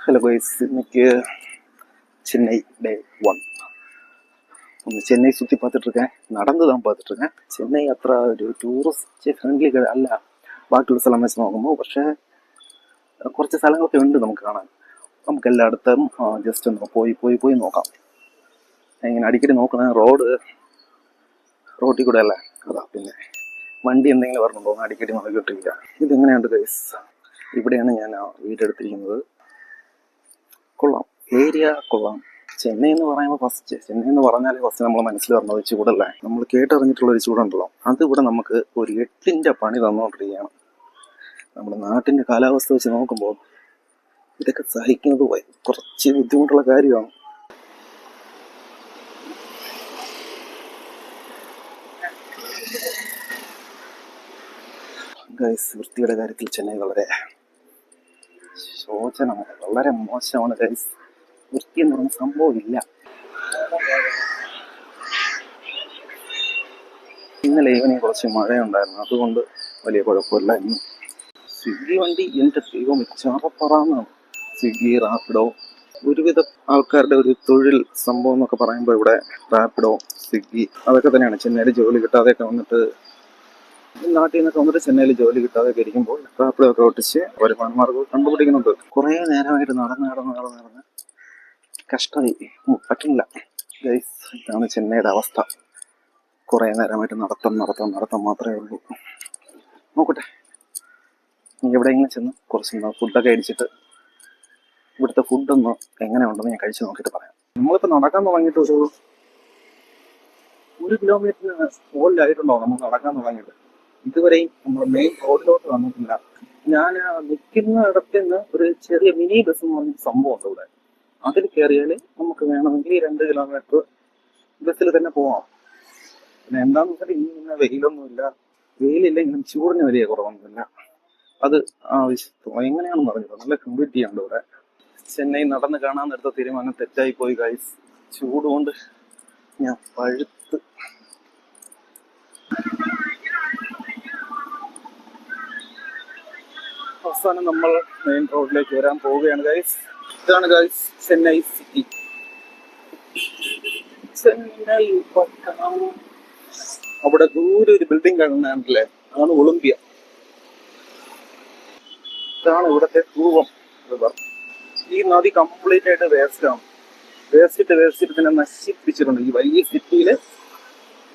Hello guys, இன்னைக்கு சென்னை டே 1. ചെന്നൈ சுற்றி பார்த்துட்ருக்கேன். நடந்து தான் பார்த்துட்ருக்கேன். ചെന്നൈ അത്ര ഒരു ടൂറിസ്റ്റ് ഫ്രണ്ട്ലി അല്ല ബാക്കിയുള്ള സ്ഥലം വെച്ച് നോക്കുമ്പോൾ. പക്ഷേ കുറച്ച് സ്ഥലങ്ങളൊക്കെ ഉണ്ട് നമുക്ക് കാണാൻ. നമുക്ക് എല്ലായിടത്തും ജസ്റ്റ് ഒന്ന് പോയി നോക്കാം. ഇങ്ങനെ അടിക്കടി നോക്കുന്ന റോഡിൽ കൂടെ അല്ലേ, അതാ. പിന്നെ വണ്ടി എന്തെങ്കിലും പറഞ്ഞുണ്ടോ എന്ന് അടിക്കടി നോക്കിയിട്ടില്ല. ഇതെങ്ങനെയുണ്ട് ഗൈസ്? ഇവിടെയാണ് ഞാൻ വീടെടുത്തിരിക്കുന്നത്. കൊള്ളാം, ഏരിയ കൊള്ളാം. ചെന്നൈ എന്ന് പറയുമ്പോൾ ചെന്നൈ എന്ന് പറഞ്ഞാൽ ഫസ്റ്റ് നമ്മൾ മനസ്സിൽ പറഞ്ഞത് ചൂടല്ലേ. നമ്മൾ കേട്ടറിഞ്ഞിട്ടുള്ളൊരു ചൂടുണ്ടല്ലോ, അത് ഇവിടെ നമുക്ക് ഒരു 8ന്റെ പണി തന്നുകൊണ്ടിരിക്കുകയാണ്. നമ്മുടെ നാട്ടിൻ്റെ കാലാവസ്ഥ വെച്ച് നോക്കുമ്പോൾ ഇതൊക്കെ സഹിക്കുന്നത് കുറച്ച് ബുദ്ധിമുട്ടുള്ള കാര്യമാണ്. ഗൈസ്, വൃത്തിയുടെ കാര്യത്തിൽ ചെന്നൈ വളരെ ശോചനമാണ്, വളരെ മോശമാണ് ഗൈസ്. വൃത്തി എന്ന് പറഞ്ഞ സംഭവം ഇല്ല. ഇന്നലെ ഈവനിങ് കുറച്ച് മഴയുണ്ടായിരുന്നു, അതുകൊണ്ട് വലിയ കുഴപ്പമില്ല. ഇന്ന് സ്വിഗ്ഗി വണ്ടി എൻ്റെ ദൈവം ചാറപ്പറാന്നാണ്. സ്വിഗ്ഗി, റാപ്പിഡോ, ഒരുവിധ ആൾക്കാരുടെ ഒരു തൊഴിൽ സംഭവം എന്നൊക്കെ പറയുമ്പോൾ ഇവിടെ റാപ്പിഡോ, സ്വിഗ്ഗി അതൊക്കെ തന്നെയാണ്. ചെന്നൈയിൽ ജോലി കിട്ടാതെയൊക്കെ വന്നിട്ട്, നാട്ടിൽ നിന്നൊക്കെ വന്നിട്ട് ചെന്നൈയിൽ ജോലി കിട്ടാതെയൊക്കെ ഇരിക്കുമ്പോൾ റാപ്പിഡോ ഒക്കെ ഒട്ടിച്ച് വരുമാന മാർഗ്ഗം കണ്ടുപിടിക്കുന്നുണ്ട്. കുറേ നേരമായിട്ട് നടന്ന് കഷ്ടമായി, പറ്റുന്നില്ല ഗൈസ്. ഇതാണ് ചെന്നൈയുടെ അവസ്ഥ. കുറേ നേരമായിട്ട് നടത്തം മാത്രമേ ഉള്ളൂ. നോക്കട്ടെ, എവിടെയെങ്കിലും ചെന്ന് കുറച്ച് ഫുഡൊക്കെ അടിച്ചിട്ട് ഇവിടുത്തെ ഫുഡൊന്ന് എങ്ങനെ ഉണ്ടെന്ന് ഞാൻ കഴിച്ച് നോക്കിയിട്ട് പറയാം. നമ്മളിപ്പോൾ നടക്കാൻ തുടങ്ങിയിട്ട് ഒരു കിലോമീറ്ററിന് മുകളിലായിട്ടുണ്ടോ നമ്മൾ നടക്കാൻ തുടങ്ങിയിട്ട്. ഇതുവരെയും നമ്മൾ മെയിൻ റോഡിലോട്ട് വന്നിട്ടില്ല. ഞാൻ നിൽക്കുന്ന ഇടത്ത് നിന്ന് ഒരു ചെറിയ മിനി ബസ് എന്ന് പറഞ്ഞ സംഭവമുണ്ട് ഇവിടെ. അതിൽ കയറിയാൽ നമുക്ക് വേണമെങ്കിൽ 2 കിലോമീറ്റർ ബസ്സിൽ തന്നെ പോവാം. പിന്നെ എന്താണെന്ന് വെച്ചാൽ ഇങ്ങനെ വെയിലില്ലെങ്കിലും ചൂടിന് വലിയ കുറവൊന്നുമില്ല. അത് എങ്ങനെയാണെന്ന് പറഞ്ഞത് നല്ല ഹ്യൂമിഡിറ്റി ഉണ്ട് ഇവിടെ. ചെന്നൈ നടന്ന് കാണാനെടുത്ത തീരുമാനം തെറ്റായി പോയി ഗൈസ്. ചൂട് കൊണ്ട് ഞാൻ പഴുത്ത്. അവസാനം നമ്മൾ മെയിൻ റോഡിലേക്ക് വരാൻ പോവുകയാണ് ഗൈസ്. ഇതാണ് ഗൈസ് ചെന്നൈ സിറ്റി. ചെന്നൈ പട്ടണം. അവിടെ ദൂരെ ഒരു ബിൽഡിംഗ് കാണുന്നല്ലേ, അതാണ് ഒളിമ്പിയ. ഇതാണ് ഇവിടത്തെ പൂവം റിവർ. ഈ നദി കംപ്ലീറ്റ് ആയിട്ട് വേസ്റ്റാണ്. വേസ്റ്റിട്ട് തന്നെ നശിപ്പിച്ചിട്ടുണ്ട്. ഈ വലിയ സിറ്റിയിൽ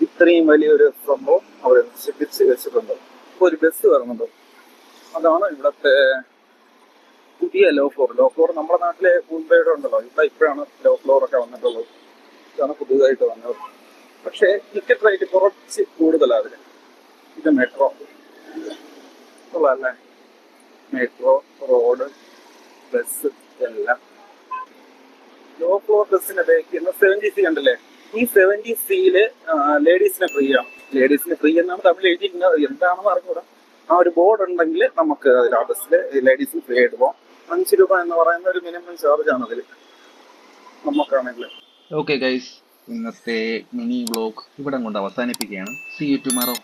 ഇത്രയും വലിയൊരു സംഭവം അവർ നശിപ്പിച്ച് വെച്ചിട്ടുണ്ട്. ഇപ്പോൾ ഒരു ബസ് വരുന്നുണ്ട്. അതാണ് ഇവിടത്തെ പുതിയ ലോ ഫ്ലോർ. നമ്മുടെ നാട്ടിലെ മുംബൈയുടെ ഉണ്ടല്ലോ, ഇവിടെ ഇപ്പോഴാണ് ലോ ഫ്ലോർ ഒക്കെ വന്നിട്ടുള്ളത്. ഇതാണ് പുതിയതായിട്ട് വന്നത്. പക്ഷേ ടിക്കറ്റ് റേറ്റ് കുറച്ച് കൂടുതലാണ് അതിന്. ഇത് മെട്രോ ഉള്ളതല്ലേ, മെട്രോ, റോഡ്, ബസ് എല്ലാം. ലോ ഫ്ലോർ ബസ്സിന്റെ ബേക്ക് 70C കണ്ടില്ലേ? ഈ 70C ലേഡീസിന് ഫ്രീ ആണ്. ലേഡീസിന് ഫ്രീ എന്നാണ് തമിഴ് എഴുതിയിരുന്നത്, എന്താണെന്ന് അറിഞ്ഞൂടാ. ആ ഒരു ബോർഡ് ഉണ്ടെങ്കിൽ നമുക്ക് അതിൽ ആ ബസ്സിൽ ലേഡീസിന് ഫ്രീ ആയിട്ട് പോകാം. 5 രൂപ എന്ന് പറയുന്ന ഒരു മിനിമം ചാർജ് ആണ് അതിൽ നമുക്കാണെങ്കിൽ. ഓക്കെ ഗൈസ്, ഇന്നത്തെ മിനി വ്ലോഗ് ഇവിടെ കൊണ്ട് അവസാനിപ്പിക്കുകയാണ്. See you tomorrow.